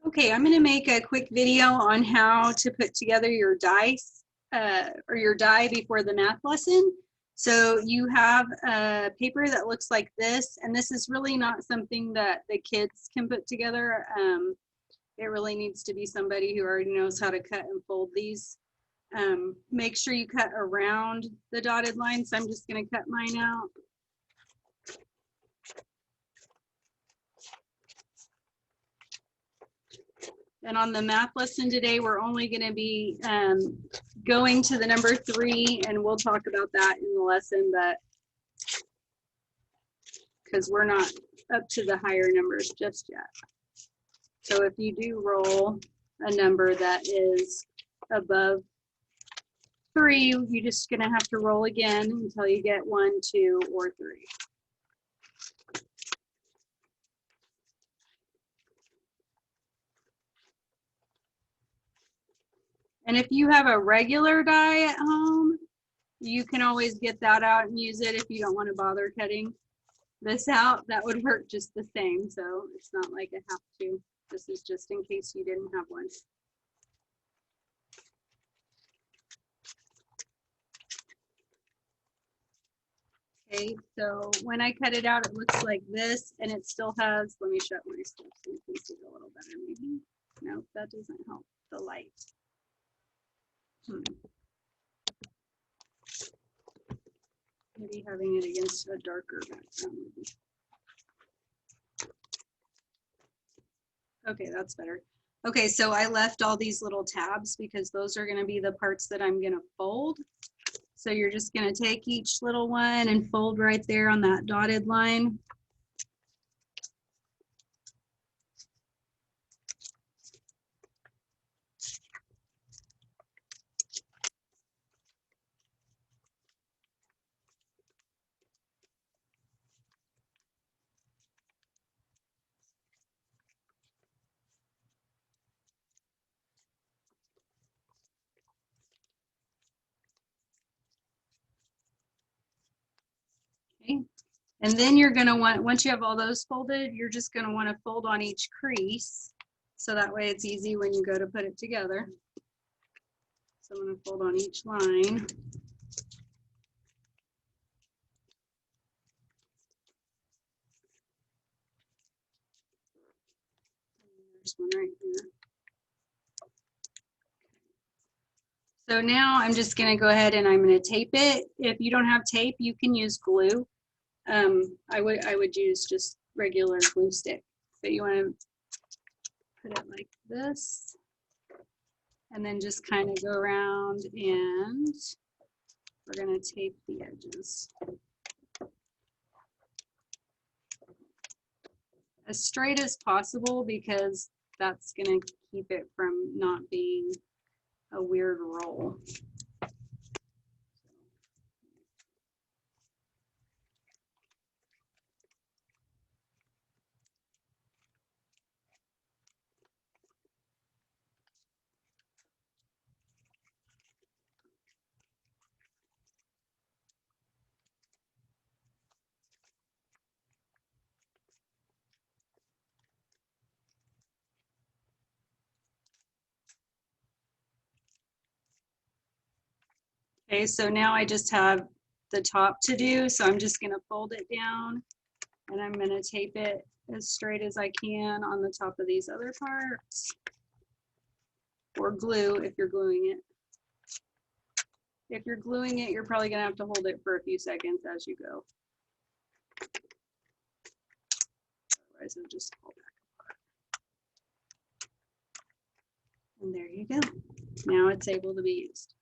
Okay, I'm going to make a quick video on how to put together your dice or your die before the math lesson. So you have a paper that looks like this, and this is really not something that the kids can put together. It really needs to be somebody who already knows how to cut and fold these. Make sure you cut around the dotted line, so I'm just going to cut mine out. And on the math lesson today, we're only going to be going to the number 3, and we'll talk about that in the lesson, but because we're not up to the higher numbers just yet. So if you do roll a number that is above 3, you're just going to have to roll again until you get 1, 2, or 3. And if you have a regular die at home, you can always get that out and use it if you don't want to bother cutting this out. That would work just the same. So it's not like I have to. This is just in case you didn't have one. Okay, so when I cut it out, it looks like this, and it still has, let me shut my stuff so you can see it a little better maybe. No, that doesn't help the light. Maybe having it against a darker background. Okay, that's better. Okay, so I left all these little tabs because those are going to be the parts that I'm going to fold. So you're just going to take each little one and fold right there on that dotted line. Okay. And then you're going to want, once you have all those folded, you're just going to want to fold on each crease. So that way it's easy when you go to put it together. So I'm going to fold on each line. There's one right here. So now I'm just going to go ahead and I'm going to tape it. If you don't have tape, you can use glue. I would use just regular glue stick. But you want to put it like this, and then just kind of go around, and we're going to tape the edges as straight as possible because that's going to keep it from not being a weird roll. Okay, so now I just have the top to do, so I'm just going to fold it down, and I'm going to tape it as straight as I can on the top of these other parts, or glue if you're gluing it. If you're gluing it, you're probably going to have to hold it for a few seconds as you go. Otherwise, it'll just fall back apart. And there you go. Now it's able to be used.